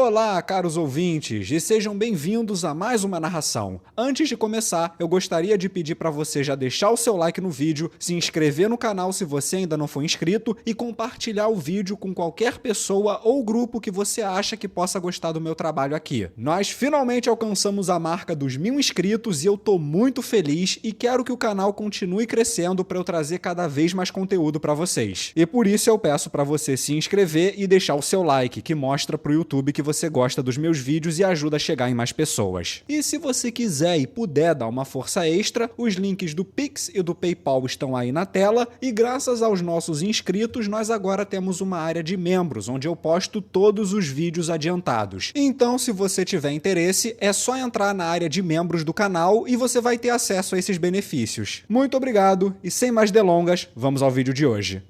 Olá, caros ouvintes, e sejam bem-vindos a mais uma narração. Antes de começar, eu gostaria de pedir para você já deixar o seu like no vídeo, se inscrever no canal se você ainda não for inscrito e compartilhar o vídeo com qualquer pessoa ou grupo que você acha que possa gostar do meu trabalho aqui. Nós finalmente alcançamos a marca dos 1000 inscritos e eu tô muito feliz e quero que o canal continue crescendo para eu trazer cada vez mais conteúdo para vocês. E por isso eu peço para você se inscrever e deixar o seu like, que mostra pro YouTube que você gosta dos meus vídeos e ajuda a chegar em mais pessoas. E se você quiser e puder dar uma força extra, os links do Pix e do PayPal estão aí na tela e graças aos nossos inscritos nós agora temos uma área de membros, onde eu posto todos os vídeos adiantados. Então se você tiver interesse, é só entrar na área de membros do canal e você vai ter acesso a esses benefícios. Muito obrigado e sem mais delongas, vamos ao vídeo de hoje.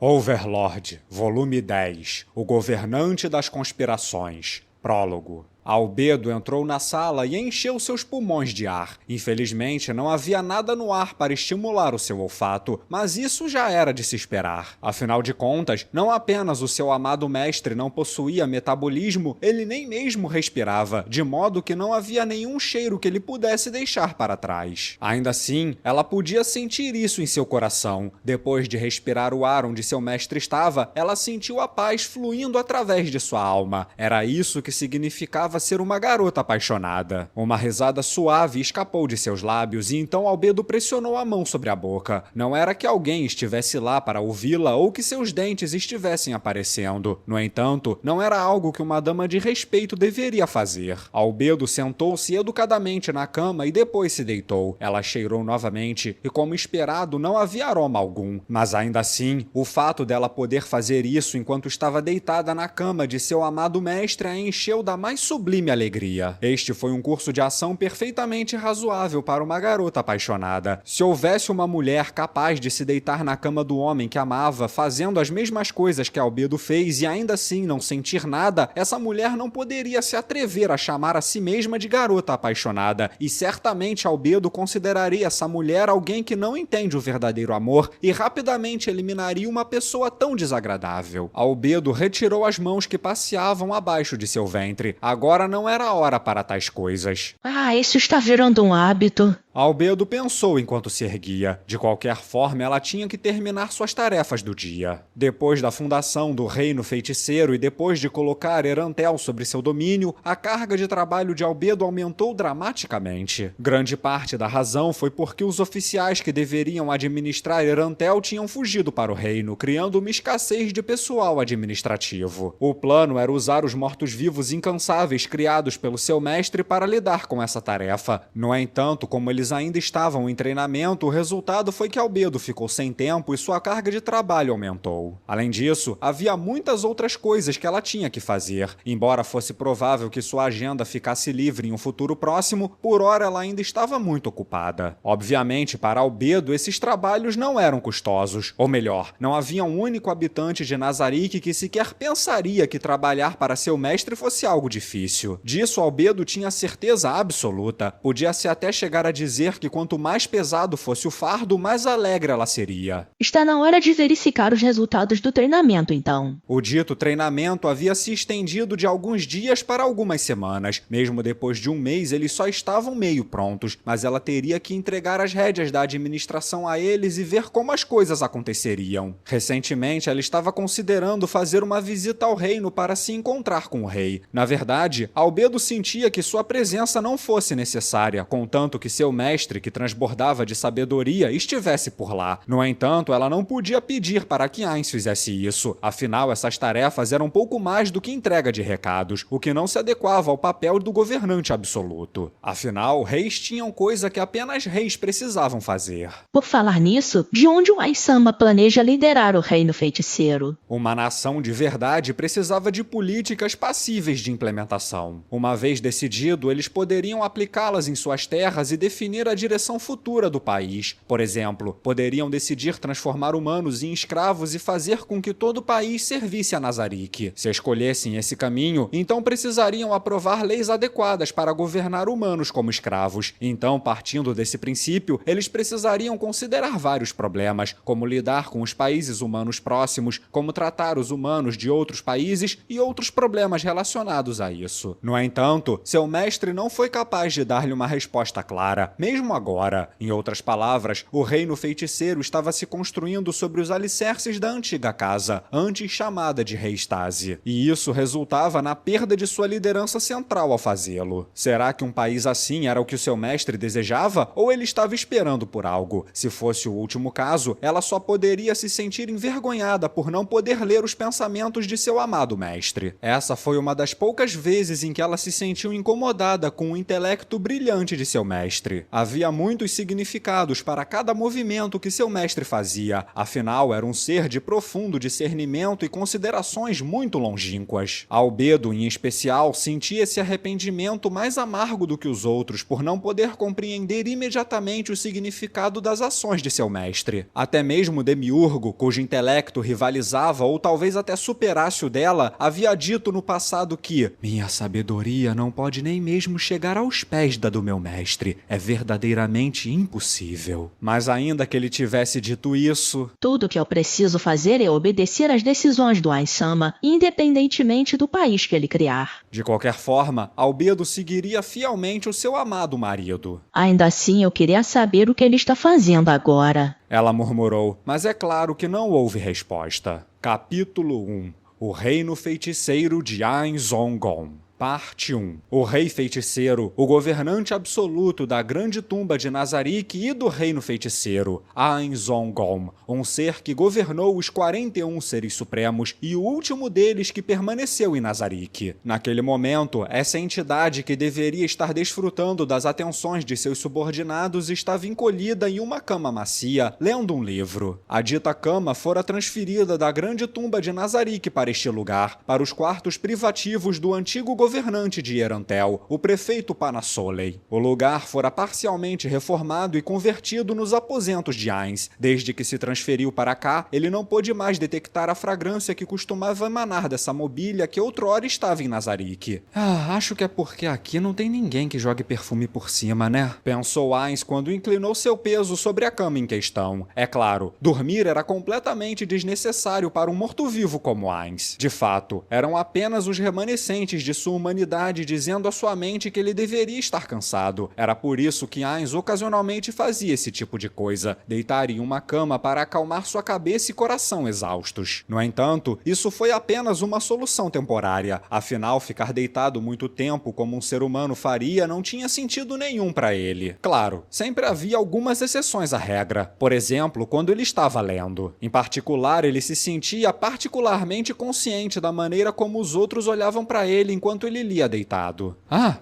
Overlord, volume 10, O Governante das Conspirações, prólogo. Albedo entrou na sala e encheu seus pulmões de ar. Infelizmente, não havia nada no ar para estimular o seu olfato, mas isso já era de se esperar. Afinal de contas, não apenas o seu amado mestre não possuía metabolismo, ele nem mesmo respirava, de modo que não havia nenhum cheiro que ele pudesse deixar para trás. Ainda assim, ela podia sentir isso em seu coração. Depois de respirar o ar onde seu mestre estava, ela sentiu a paz fluindo através de sua alma. Era isso que significava ser uma garota apaixonada. Uma risada suave escapou de seus lábios e então Albedo pressionou a mão sobre a boca. Não era que alguém estivesse lá para ouvi-la ou que seus dentes estivessem aparecendo. No entanto, não era algo que uma dama de respeito deveria fazer. Albedo sentou-se educadamente na cama e depois se deitou. Ela cheirou novamente e, como esperado, não havia aroma algum. Mas ainda assim, o fato dela poder fazer isso enquanto estava deitada na cama de seu amado mestre a encheu da mais sublime alegria. Este foi um curso de ação perfeitamente razoável para uma garota apaixonada. Se houvesse uma mulher capaz de se deitar na cama do homem que amava, fazendo as mesmas coisas que Albedo fez e ainda assim não sentir nada, essa mulher não poderia se atrever a chamar a si mesma de garota apaixonada, e certamente Albedo consideraria essa mulher alguém que não entende o verdadeiro amor e rapidamente eliminaria uma pessoa tão desagradável. Albedo retirou as mãos que passeavam abaixo de seu ventre. Agora não era a hora para tais coisas. Isso está virando um hábito. Albedo pensou enquanto se erguia. De qualquer forma, ela tinha que terminar suas tarefas do dia. Depois da fundação do reino feiticeiro e depois de colocar Erantel sobre seu domínio, a carga de trabalho de Albedo aumentou dramaticamente. Grande parte da razão foi porque os oficiais que deveriam administrar Erantel tinham fugido para o reino, criando uma escassez de pessoal administrativo. O plano era usar os mortos-vivos incansáveis criados pelo seu mestre para lidar com essa tarefa. No entanto, como eles ainda estavam em treinamento, o resultado foi que Albedo ficou sem tempo e sua carga de trabalho aumentou. Além disso, havia muitas outras coisas que ela tinha que fazer. Embora fosse provável que sua agenda ficasse livre em um futuro próximo, por hora ela ainda estava muito ocupada. Obviamente, para Albedo, esses trabalhos não eram custosos. Ou melhor, não havia um único habitante de Nazarick que sequer pensaria que trabalhar para seu mestre fosse algo difícil. Disso, Albedo tinha certeza absoluta. Podia-se até chegar a dizer que quanto mais pesado fosse o fardo, mais alegre ela seria. Está na hora de verificar os resultados do treinamento, então. O dito treinamento havia se estendido de alguns dias para algumas semanas. Mesmo depois de um mês, eles só estavam meio prontos, mas ela teria que entregar as rédeas da administração a eles e ver como as coisas aconteceriam. Recentemente, ela estava considerando fazer uma visita ao reino para se encontrar com o rei. Na verdade, Albedo sentia que sua presença não fosse necessária, contanto que seu mestre, que transbordava de sabedoria, estivesse por lá. No entanto, ela não podia pedir para que Ainz fizesse isso. Afinal, essas tarefas eram pouco mais do que entrega de recados, o que não se adequava ao papel do governante absoluto. Afinal, reis tinham coisa que apenas reis precisavam fazer. Por falar nisso, de onde o Ainz-sama planeja liderar o reino feiticeiro? Uma nação de verdade precisava de políticas passíveis de implementação. Uma vez decidido, eles poderiam aplicá-las em suas terras e definir definir a direção futura do país. Por exemplo, poderiam decidir transformar humanos em escravos e fazer com que todo o país servisse a Nazarick. Se escolhessem esse caminho, então precisariam aprovar leis adequadas para governar humanos como escravos. Então, partindo desse princípio, eles precisariam considerar vários problemas, como lidar com os países humanos próximos, como tratar os humanos de outros países e outros problemas relacionados a isso. No entanto, seu mestre não foi capaz de dar-lhe uma resposta clara, mesmo agora. Em outras palavras, o reino feiticeiro estava se construindo sobre os alicerces da antiga casa, antes chamada de Rei Stasi. E isso resultava na perda de sua liderança central ao fazê-lo. Será que um país assim era o que o seu mestre desejava? Ou ele estava esperando por algo? Se fosse o último caso, ela só poderia se sentir envergonhada por não poder ler os pensamentos de seu amado mestre. Essa foi uma das poucas vezes em que ela se sentiu incomodada com o intelecto brilhante de seu mestre. Havia muitos significados para cada movimento que seu mestre fazia, afinal era um ser de profundo discernimento e considerações muito longínquas. Albedo, em especial, sentia esse arrependimento mais amargo do que os outros por não poder compreender imediatamente o significado das ações de seu mestre. Até mesmo Demiurgo, cujo intelecto rivalizava ou talvez até superasse o dela, havia dito no passado que "minha sabedoria não pode nem mesmo chegar aos pés da do meu mestre. É verdadeiramente impossível." Mas ainda que ele tivesse dito isso... Tudo que eu preciso fazer é obedecer às decisões do Ain-sama, independentemente do país que ele criar. De qualquer forma, Albedo seguiria fielmente o seu amado marido. Ainda assim, eu queria saber o que ele está fazendo agora. Ela murmurou, mas é claro que não houve resposta. Capítulo 1. O Reino Feiticeiro de Ain-Zongon. Parte 1. O Rei Feiticeiro, o governante absoluto da Grande Tumba de Nazarick e do Reino Feiticeiro, Ain-Zongon, um ser que governou os 41 seres supremos e o último deles que permaneceu em Nazarick. Naquele momento, essa entidade que deveria estar desfrutando das atenções de seus subordinados estava encolhida em uma cama macia, lendo um livro. A dita cama fora transferida da Grande Tumba de Nazarick para este lugar, para os quartos privativos do antigo governante de Erantel, o prefeito Panassolei. O lugar fora parcialmente reformado e convertido nos aposentos de Ainz. Desde que se transferiu para cá, ele não pôde mais detectar a fragrância que costumava emanar dessa mobília que outrora estava em Nazarick. Acho que é porque aqui não tem ninguém que jogue perfume por cima, né? Pensou Ainz quando inclinou seu peso sobre a cama em questão. É claro, dormir era completamente desnecessário para um morto-vivo como Ainz. De fato, eram apenas os remanescentes de sua humanidade dizendo à sua mente que ele deveria estar cansado. Era por isso que Ainz ocasionalmente fazia esse tipo de coisa, deitar em uma cama para acalmar sua cabeça e coração exaustos. No entanto, isso foi apenas uma solução temporária, afinal ficar deitado muito tempo como um ser humano faria não tinha sentido nenhum para ele. Claro, sempre havia algumas exceções à regra, por exemplo, quando ele estava lendo. Em particular, ele se sentia particularmente consciente da maneira como os outros olhavam para ele enquanto ele lia deitado.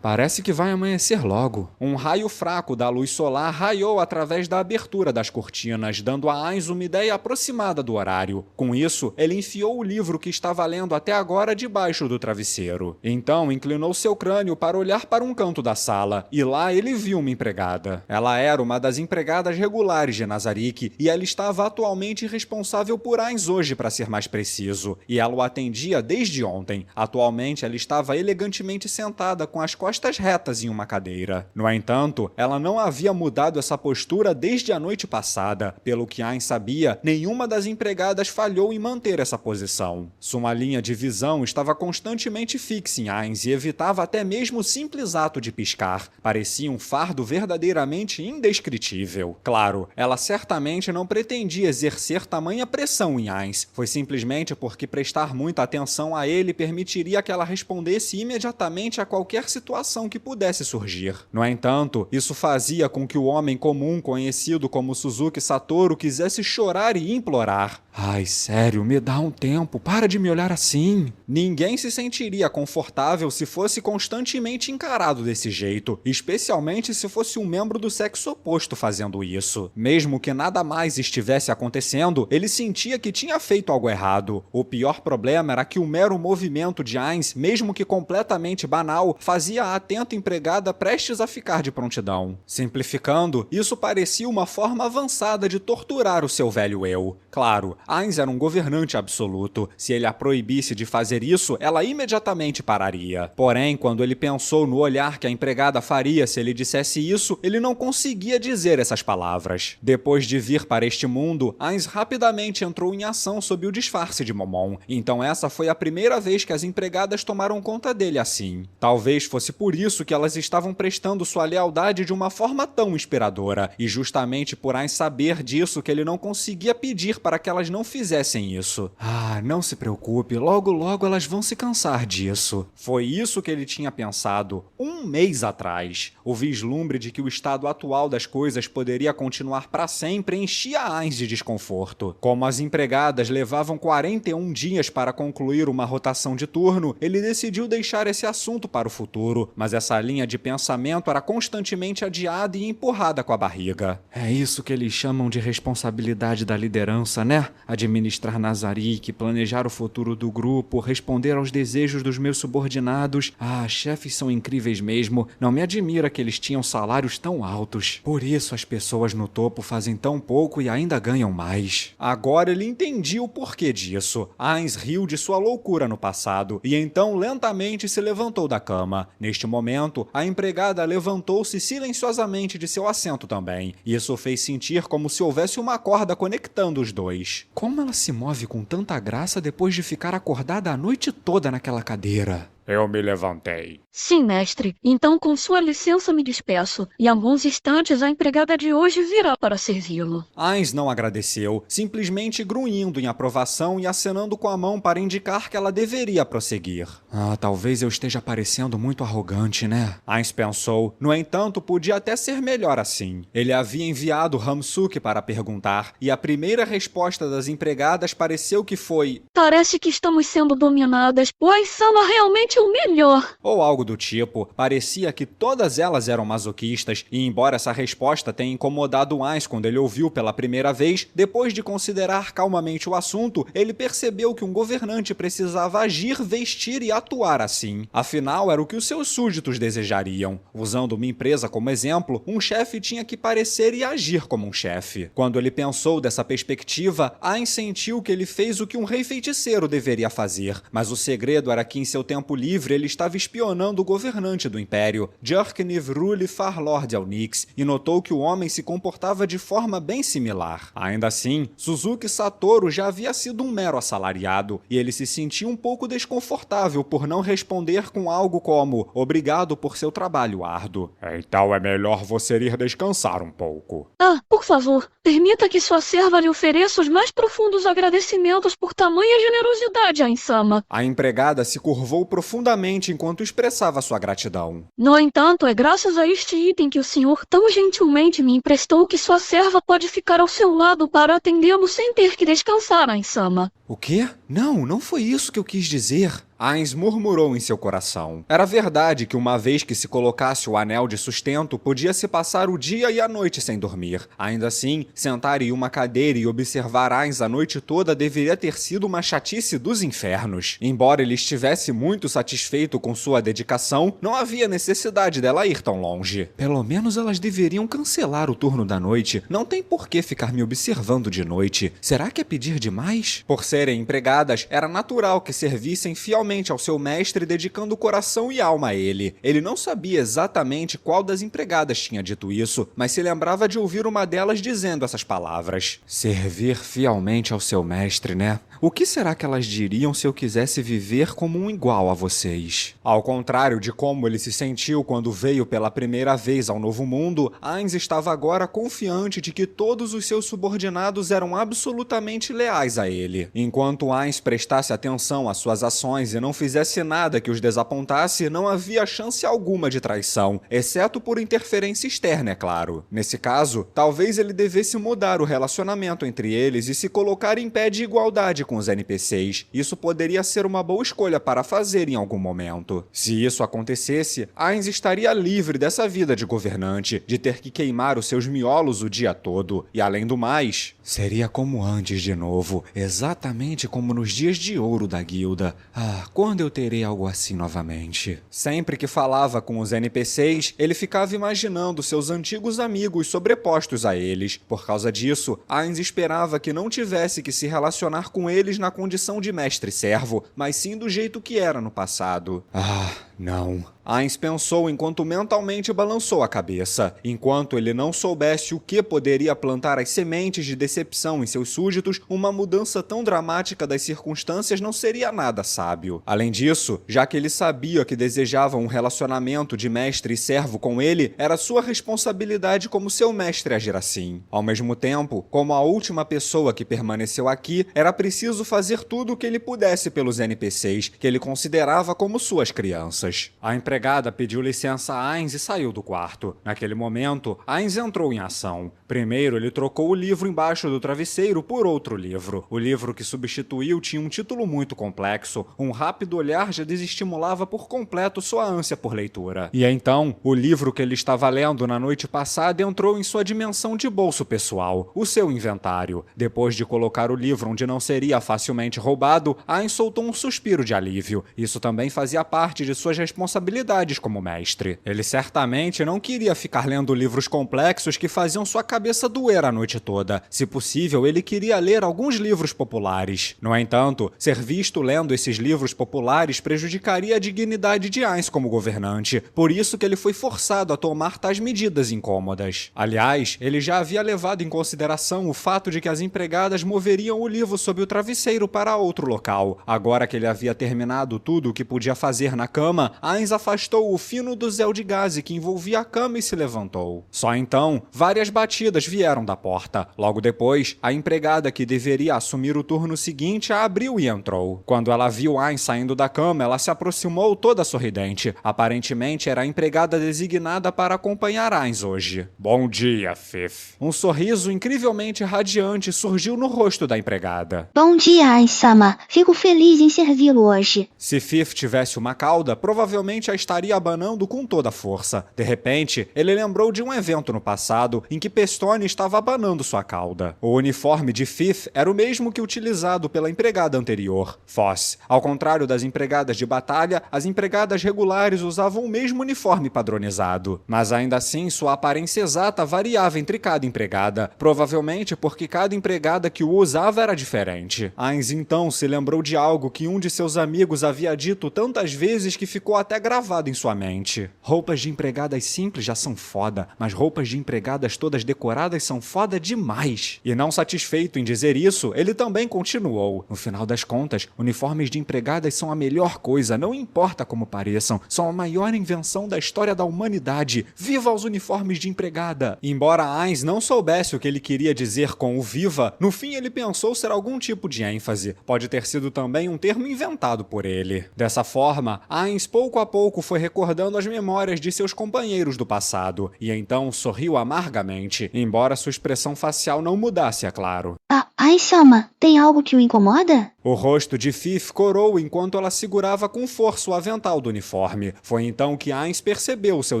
Parece que vai amanhecer logo. Um raio fraco da luz solar raiou através da abertura das cortinas, dando a Ainz uma ideia aproximada do horário. Com isso, ele enfiou o livro que estava lendo até agora debaixo do travesseiro. Então, inclinou seu crânio para olhar para um canto da sala, e lá ele viu uma empregada. Ela era uma das empregadas regulares de Nazarick, e ela estava atualmente responsável por Ainz hoje, para ser mais preciso, e ela o atendia desde ontem. Atualmente, ela estava elegantemente sentada com as costas retas em uma cadeira. No entanto, ela não havia mudado essa postura desde a noite passada. Pelo que Ainz sabia, nenhuma das empregadas falhou em manter essa posição. Sua linha de visão estava constantemente fixa em Ainz e evitava até mesmo o simples ato de piscar. Parecia um fardo verdadeiramente indescritível. Claro, ela certamente não pretendia exercer tamanha pressão em Ainz. Foi simplesmente porque prestar muita atenção a ele permitiria que ela respondesse imediatamente a qualquer situação que pudesse surgir. No entanto, isso fazia com que o homem comum conhecido como Suzuki Satoru quisesse chorar e implorar. Ai, sério, me dá um tempo, para de me olhar assim. Ninguém se sentiria confortável se fosse constantemente encarado desse jeito, especialmente se fosse um membro do sexo oposto fazendo isso. Mesmo que nada mais estivesse acontecendo, ele sentia que tinha feito algo errado. O pior problema era que o mero movimento de Ainz, mesmo que completamente banal, fazia a atenta empregada prestes a ficar de prontidão. Simplificando, isso parecia uma forma avançada de torturar o seu velho eu. Claro, Ainz era um governante absoluto. Se ele a proibisse de fazer isso, ela imediatamente pararia. Porém, quando ele pensou no olhar que a empregada faria se ele dissesse isso, ele não conseguia dizer essas palavras. Depois de vir para este mundo, Ainz rapidamente entrou em ação sob o disfarce de Momon. Então essa foi a primeira vez que as empregadas tomaram conta dele assim. Talvez fosse por isso que elas estavam prestando sua lealdade de uma forma tão inspiradora, e justamente por Ainz saber disso que ele não conseguia pedir para que elas não fizessem isso. Ah, não se preocupe, logo logo elas vão se cansar disso. Foi isso que ele tinha pensado um mês atrás. O vislumbre de que o estado atual das coisas poderia continuar para sempre enchia Ainz de desconforto. Como as empregadas levavam 41 dias para concluir uma rotação de turno, ele decidiu deixar esse assunto para o futuro, mas essa linha de pensamento era constantemente adiada e empurrada com a barriga. É isso que eles chamam de responsabilidade da liderança, né? Administrar Nazarick, planejar o futuro do grupo, responder aos desejos dos meus subordinados. Ah, chefes são incríveis mesmo. Não me admira que eles tinham salários tão altos. Por isso as pessoas no topo fazem tão pouco e ainda ganham mais. Agora ele entendia o porquê disso. Ainz riu de sua loucura no passado e então lentamente se levantou da cama. Neste momento, a empregada levantou-se silenciosamente de seu assento também. Isso fez sentir como se houvesse uma corda conectando os dois. Como ela se move com tanta graça depois de ficar acordada a noite toda naquela cadeira? Eu me levantei. Sim, mestre. Então, com sua licença, me despeço. Em alguns instantes, a empregada de hoje virá para servi-lo. Ainz não agradeceu, simplesmente grunhindo em aprovação e acenando com a mão para indicar que ela deveria prosseguir. Ah, talvez eu esteja parecendo muito arrogante, né? Ainz pensou. No entanto, podia até ser melhor assim. Ele havia enviado Hamsuke para perguntar, e a primeira resposta das empregadas pareceu que foi: Parece que estamos sendo dominadas. O Aisama realmente o melhor. Ou algo do tipo. Parecia que todas elas eram masoquistas, e embora essa resposta tenha incomodado Ainz quando ele ouviu pela primeira vez, depois de considerar calmamente o assunto, ele percebeu que um governante precisava agir, vestir e atuar assim. Afinal, era o que os seus súditos desejariam. Usando uma empresa como exemplo, um chefe tinha que parecer e agir como um chefe. Quando ele pensou dessa perspectiva, Ainz sentiu que ele fez o que um rei feiticeiro deveria fazer, mas o segredo era que em seu tempo livre ele estava espionando o governante do império, Jurkniv Ruli Farlord Alnix, e notou que o homem se comportava de forma bem similar. Ainda assim, Suzuki Satoru já havia sido um mero assalariado, e ele se sentia um pouco desconfortável por não responder com algo como obrigado por seu trabalho árduo. Então é melhor você ir descansar um pouco. Ah, por favor, permita que sua serva lhe ofereça os mais profundos agradecimentos por tamanha generosidade, Ainsama. A empregada se curvou profundamente enquanto expressava sua gratidão. No entanto, é graças a este item que o senhor tão gentilmente me emprestou que sua serva pode ficar ao seu lado para atendê-lo sem ter que descansar, Ainsama. O quê? Não foi isso que eu quis dizer. Ainz murmurou em seu coração. Era verdade que uma vez que se colocasse o anel de sustento, podia-se passar o dia e a noite sem dormir. Ainda assim, sentar em uma cadeira e observar Ainz a noite toda deveria ter sido uma chatice dos infernos. Embora ele estivesse muito satisfeito com sua dedicação, não havia necessidade dela ir tão longe. Pelo menos elas deveriam cancelar o turno da noite. Não tem por que ficar me observando de noite. Será que é pedir demais? Por serem empregadas, era natural que servissem fielmente ao seu mestre, dedicando coração e alma a ele. Ele não sabia exatamente qual das empregadas tinha dito isso, mas se lembrava de ouvir uma delas dizendo essas palavras. Servir fielmente ao seu mestre, né? O que será que elas diriam se eu quisesse viver como um igual a vocês? Ao contrário de como ele se sentiu quando veio pela primeira vez ao Novo Mundo, Ainz estava agora confiante de que todos os seus subordinados eram absolutamente leais a ele. Enquanto Ainz prestasse atenção às suas ações e não fizesse nada que os desapontasse, não havia chance alguma de traição, exceto por interferência externa, é claro. Nesse caso, talvez ele devesse mudar o relacionamento entre eles e se colocar em pé de igualdade com os NPCs. Isso poderia ser uma boa escolha para fazer em algum momento. Se isso acontecesse, Ainz estaria livre dessa vida de governante, de ter que queimar os seus miolos o dia todo. E além do mais, seria como antes de novo, exatamente como nos dias de ouro da guilda. Ah, quando eu terei algo assim novamente? Sempre que falava com os NPCs, ele ficava imaginando seus antigos amigos sobrepostos a eles. Por causa disso, Ainz esperava que não tivesse que se relacionar com eles na condição de mestre-servo, mas sim do jeito que era no passado. Ah, não. Ainz pensou enquanto mentalmente balançou a cabeça. Enquanto ele não soubesse o que poderia plantar as sementes de decepção em seus súditos, uma mudança tão dramática das circunstâncias não seria nada sábio. Além disso, já que ele sabia que desejava um relacionamento de mestre e servo com ele, era sua responsabilidade como seu mestre agir assim. Ao mesmo tempo, como a última pessoa que permaneceu aqui, era preciso fazer tudo o que ele pudesse pelos NPCs, que ele considerava como suas crianças. A empregada pediu licença a Ainz e saiu do quarto. Naquele momento, Ainz entrou em ação. Primeiro, ele trocou o livro embaixo do travesseiro por outro livro. O livro que substituiu tinha um título muito complexo. Um rápido olhar já desestimulava por completo sua ânsia por leitura. E então, o livro que ele estava lendo na noite passada entrou em sua dimensão de bolso pessoal, o seu inventário. Depois de colocar o livro onde não seria facilmente roubado, Ainz soltou um suspiro de alívio. Isso também fazia parte de suas responsabilidades como mestre. Ele certamente não queria ficar lendo livros complexos que faziam sua cabeça doer a noite toda. Se possível, ele queria ler alguns livros populares. No entanto, ser visto lendo esses livros populares prejudicaria a dignidade de Ainz como governante. Por isso que ele foi forçado a tomar tais medidas incômodas. Aliás, ele já havia levado em consideração o fato de que as empregadas moveriam o livro sob o travesseiro para outro local. Agora que ele havia terminado tudo o que podia fazer na cama, Ainz afastou o fino do zel de gaze que envolvia a cama e se levantou. Só então, várias batidas vieram da porta. Logo depois, a empregada que deveria assumir o turno seguinte a abriu e entrou. Quando ela viu Ainz saindo da cama, ela se aproximou toda sorridente. Aparentemente, era a empregada designada para acompanhar Ainz hoje. Bom dia, Fif. Um sorriso incrivelmente radiante surgiu no rosto da empregada. Bom dia, Ainz-sama. Fico feliz em servi-lo hoje. Se Fif tivesse uma cauda, provavelmente a estaria abanando com toda a força. De repente, ele lembrou de um evento no passado em que Pestone estava abanando sua cauda. O uniforme de Fif era o mesmo que utilizado pela empregada anterior, Foss. Ao contrário das empregadas de batalha, as empregadas regulares usavam o mesmo uniforme padronizado. Mas ainda assim, sua aparência exata variava entre cada empregada, provavelmente porque cada empregada que o usava era diferente. Ainz então se lembrou de algo que um de seus amigos havia dito tantas vezes que ficou até gravado em sua mente. Roupas de empregadas simples já são foda, mas roupas de empregadas todas decoradas são foda demais. E não satisfeito em dizer isso, ele também continuou. No final das contas, uniformes de empregadas são a melhor coisa, não importa como pareçam, são a maior invenção da história da humanidade. Viva os uniformes de empregada! Embora Ainz não soubesse o que ele queria dizer com o viva, no fim ele pensou ser algum tipo de ênfase. Pode ter sido também um termo inventado por ele. Dessa forma, Ainz pouco a pouco foi recordando as memórias de seus companheiros do passado, e então sorriu amargamente, embora sua expressão facial não mudasse, é claro. Ainz-sama, tem algo que o incomoda? O rosto de Fif corou enquanto ela segurava com força o avental do uniforme. Foi então que Ainz percebeu o seu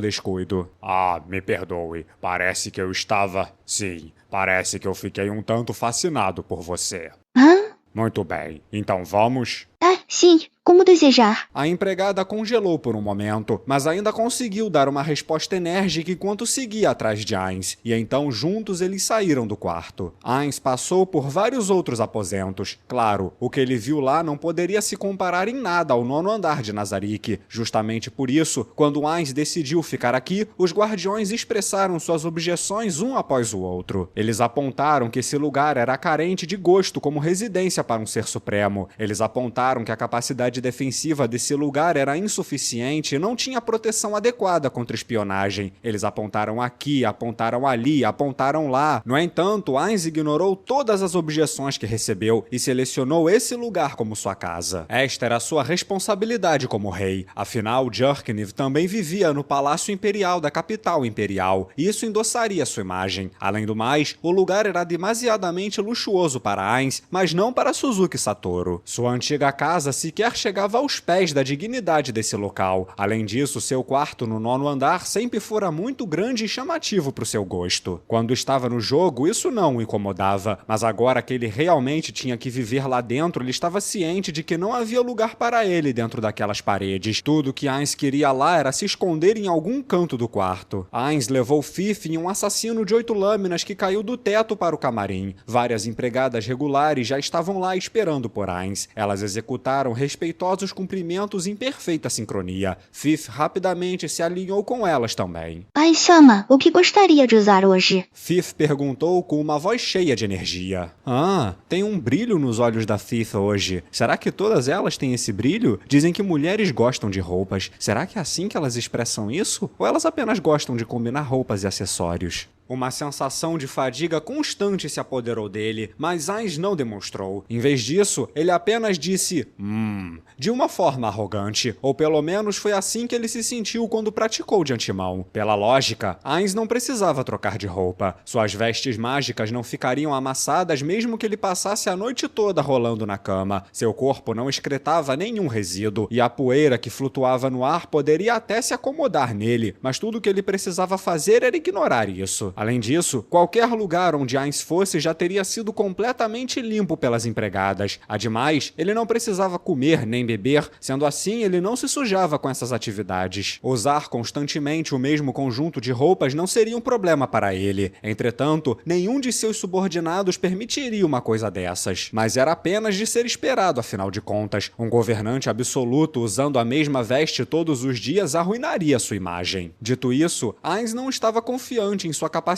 descuido. Ah, me perdoe. Parece que eu estava... Sim, parece que eu fiquei um tanto fascinado por você. Hã? Muito bem, então vamos... Ah, sim, como desejar. A empregada congelou por um momento, mas ainda conseguiu dar uma resposta enérgica enquanto seguia atrás de Ainz, e então juntos eles saíram do quarto. Ainz passou por vários outros aposentos. Claro, o que ele viu lá não poderia se comparar em nada ao 9º andar de Nazarick. Justamente por isso, quando Ainz decidiu ficar aqui, os guardiões expressaram suas objeções um após o outro. Eles apontaram que esse lugar era carente de gosto como residência para um ser supremo. Eles apontaram que a capacidade defensiva desse lugar era insuficiente e não tinha proteção adequada contra espionagem. Eles apontaram aqui, apontaram ali, apontaram lá. No entanto, Ainz ignorou todas as objeções que recebeu e selecionou esse lugar como sua casa. Esta era sua responsabilidade como rei. Afinal, Jurkniv também vivia no Palácio Imperial da capital imperial, e isso endossaria sua imagem. Além do mais, o lugar era demasiadamente luxuoso para Ainz, mas não para Suzuki Satoru. Sua antiga casa sequer chegava aos pés da dignidade desse local. Além disso, seu quarto no 9º andar sempre fora muito grande e chamativo para o seu gosto. Quando estava no jogo, isso não o incomodava, mas agora que ele realmente tinha que viver lá dentro, ele estava ciente de que não havia lugar para ele dentro daquelas paredes. Tudo que Ainz queria lá era se esconder em algum canto do quarto. Ainz levou Fif em um assassino de 8 lâminas que caiu do teto para o camarim. Várias empregadas regulares já estavam lá esperando por Ainz. Elas executaram respeitosos cumprimentos em perfeita sincronia. Fif rapidamente se alinhou com elas também. Ai-sama, o que gostaria de usar hoje? Fif perguntou com uma voz cheia de energia. Ah, tem um brilho nos olhos da Fif hoje. Será que todas elas têm esse brilho? Dizem que mulheres gostam de roupas. Será que é assim que elas expressam isso? Ou elas apenas gostam de combinar roupas e acessórios? Uma sensação de fadiga constante se apoderou dele, mas Ainz não demonstrou. Em vez disso, ele apenas disse de uma forma arrogante, ou pelo menos foi assim que ele se sentiu quando praticou de antemão. Pela lógica, Ainz não precisava trocar de roupa. Suas vestes mágicas não ficariam amassadas mesmo que ele passasse a noite toda rolando na cama. Seu corpo não excretava nenhum resíduo, e a poeira que flutuava no ar poderia até se acomodar nele, mas tudo o que ele precisava fazer era ignorar isso. Além disso, qualquer lugar onde Ainz fosse já teria sido completamente limpo pelas empregadas. Ademais, ele não precisava comer nem beber, sendo assim ele não se sujava com essas atividades. Usar constantemente o mesmo conjunto de roupas não seria um problema para ele. Entretanto, nenhum de seus subordinados permitiria uma coisa dessas. Mas era apenas de ser esperado, afinal de contas. Um governante absoluto usando a mesma veste todos os dias arruinaria sua imagem. Dito isso, Ainz não estava confiante em sua capacidade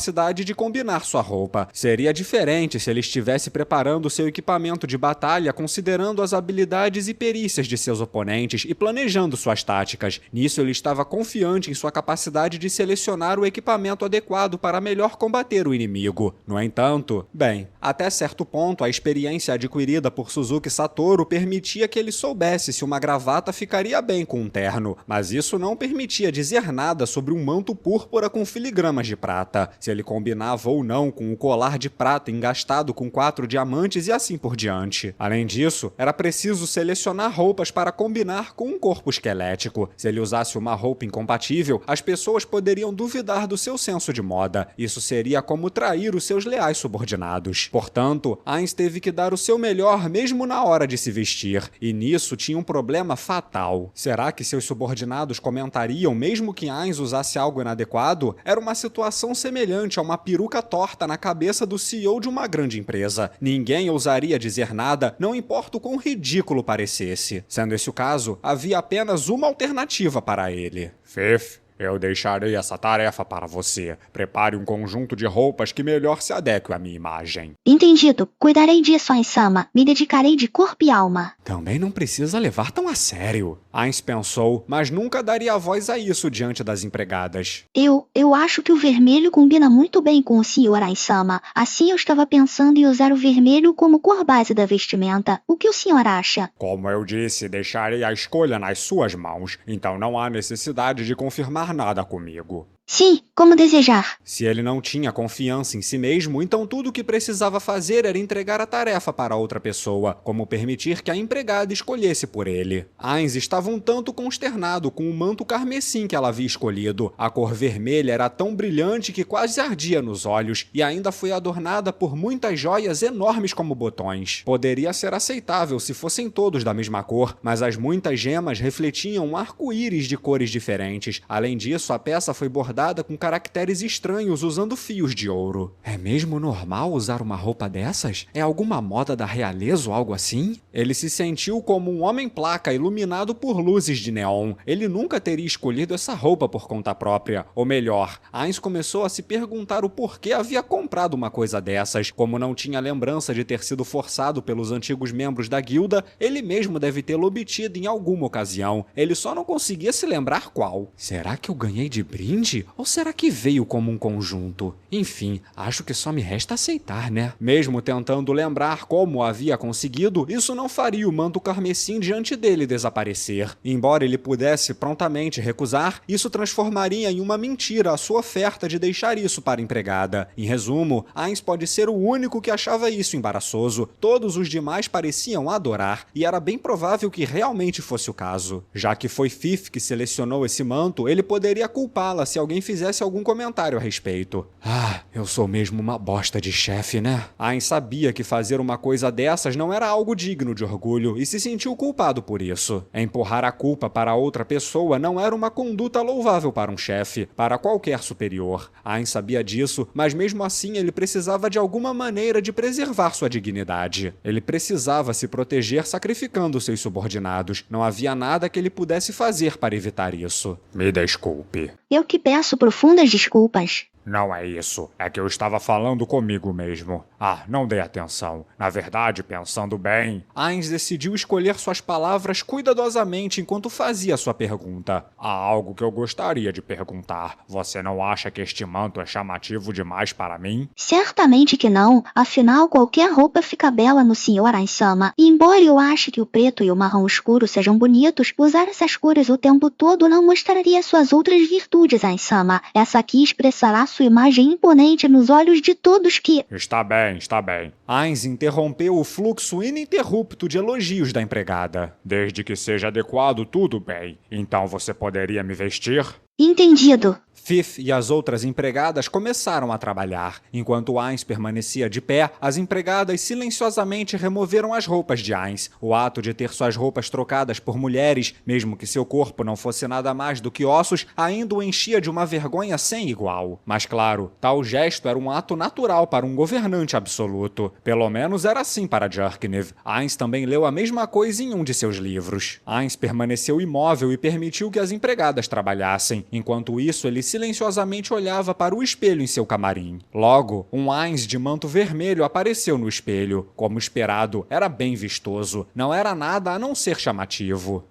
de combinar sua roupa. Seria diferente se ele estivesse preparando seu equipamento de batalha considerando as habilidades e perícias de seus oponentes e planejando suas táticas. Nisso ele estava confiante em sua capacidade de selecionar o equipamento adequado para melhor combater o inimigo. No entanto, bem, até certo ponto a experiência adquirida por Suzuki Satoru permitia que ele soubesse se uma gravata ficaria bem com um terno, mas isso não permitia dizer nada sobre um manto púrpura com filigramas de prata. Se ele combinava ou não com o colar de prata engastado com 4 diamantes e assim por diante. Além disso, era preciso selecionar roupas para combinar com um corpo esquelético. Se ele usasse uma roupa incompatível, as pessoas poderiam duvidar do seu senso de moda. Isso seria como trair os seus leais subordinados. Portanto, Ainz teve que dar o seu melhor mesmo na hora de se vestir, e nisso tinha um problema fatal. Será que seus subordinados comentariam mesmo que Ainz usasse algo inadequado? Era uma situação semelhante a uma peruca torta na cabeça do CEO de uma grande empresa. Ninguém ousaria dizer nada, não importa o quão ridículo parecesse. Sendo esse o caso, havia apenas uma alternativa para ele. Fif, eu deixarei essa tarefa para você. Prepare um conjunto de roupas que melhor se adeque à minha imagem. Entendido. Cuidarei disso, Ai-sama. Me dedicarei de corpo e alma. Também não precisa levar tão a sério. Ainz pensou, mas nunca daria voz a isso diante das empregadas. Eu acho que o vermelho combina muito bem com o Sr. Ai-sama. Assim eu estava pensando em usar o vermelho como cor base da vestimenta. O que o senhor acha? Como eu disse, deixarei a escolha nas suas mãos, então não há necessidade de confirmar nada comigo. Sim, como desejar. Se ele não tinha confiança em si mesmo, então tudo o que precisava fazer era entregar a tarefa para outra pessoa, como permitir que a empregada escolhesse por ele. Ainz estava um tanto consternado com o manto carmesim que ela havia escolhido. A cor vermelha era tão brilhante que quase ardia nos olhos e ainda foi adornada por muitas joias enormes como botões. Poderia ser aceitável se fossem todos da mesma cor, mas as muitas gemas refletiam um arco-íris de cores diferentes. Além disso, a peça foi bordada com caracteres estranhos usando fios de ouro. É mesmo normal usar uma roupa dessas? É alguma moda da realeza ou algo assim? Ele se sentiu como um homem-placa iluminado por luzes de neon. Ele nunca teria escolhido essa roupa por conta própria. Ou melhor, Ainz começou a se perguntar o porquê havia comprado uma coisa dessas. Como não tinha lembrança de ter sido forçado pelos antigos membros da guilda, ele mesmo deve tê-lo obtido em alguma ocasião. Ele só não conseguia se lembrar qual. Será que eu ganhei de brinde? Ou será que veio como um conjunto? Enfim, acho que só me resta aceitar, né? Mesmo tentando lembrar como havia conseguido, isso não faria o manto carmesim diante dele desaparecer. Embora ele pudesse prontamente recusar, isso transformaria em uma mentira a sua oferta de deixar isso para a empregada. Em resumo, Ainz pode ser o único que achava isso embaraçoso. Todos os demais pareciam adorar, e era bem provável que realmente fosse o caso. Já que foi Fif que selecionou esse manto, ele poderia culpá-la se alguém fizesse algum comentário a respeito. Ah, eu sou mesmo uma bosta de chefe, né? Ainz sabia que fazer uma coisa dessas não era algo digno de orgulho e se sentiu culpado por isso. Empurrar a culpa para outra pessoa não era uma conduta louvável para um chefe, para qualquer superior. Ainz sabia disso, mas mesmo assim ele precisava de alguma maneira de preservar sua dignidade. Ele precisava se proteger sacrificando seus subordinados. Não havia nada que ele pudesse fazer para evitar isso. Me desculpe. Eu que peço profundas desculpas. Não é isso. É que eu estava falando comigo mesmo. Ah, não dei atenção. Na verdade, pensando bem... Ainz decidiu escolher suas palavras cuidadosamente enquanto fazia sua pergunta. Há algo que eu gostaria de perguntar. Você não acha que este manto é chamativo demais para mim? Certamente que não. Afinal, qualquer roupa fica bela no Sr. Ainsama. E embora eu ache que o preto e o marrom escuro sejam bonitos, usar essas cores o tempo todo não mostraria suas outras virtudes, Ainsama. Essa aqui expressará sua imagem imponente nos olhos de todos que... Está bem, está bem. Ainz interrompeu o fluxo ininterrupto de elogios da empregada. Desde que seja adequado, tudo bem. Então você poderia me vestir? Entendido. Fif e as outras empregadas começaram a trabalhar. Enquanto Ainz permanecia de pé, as empregadas silenciosamente removeram as roupas de Ainz. O ato de ter suas roupas trocadas por mulheres, mesmo que seu corpo não fosse nada mais do que ossos, ainda o enchia de uma vergonha sem igual. Mas claro, tal gesto era um ato natural para um governante absoluto. Pelo menos era assim para Jurkniv. Ainz também leu a mesma coisa em um de seus livros. Ainz permaneceu imóvel e permitiu que as empregadas trabalhassem. Enquanto isso, ele silenciosamente olhava para o espelho em seu camarim. Logo, um Ainz de manto vermelho apareceu no espelho. Como esperado, era bem vistoso. Não era nada a não ser chamativo.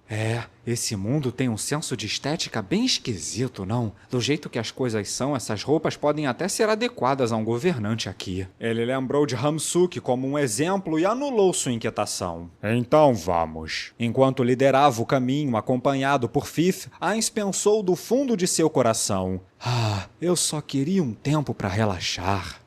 Esse mundo tem um senso de estética bem esquisito, não? Do jeito que as coisas são, essas roupas podem até ser adequadas a um governante aqui. Ele lembrou de Hamsuk como um exemplo e anulou sua inquietação. Então vamos. Enquanto liderava o caminho, acompanhado por Fif, Ainz pensou do fundo de seu coração. Ah, eu só queria um tempo para relaxar.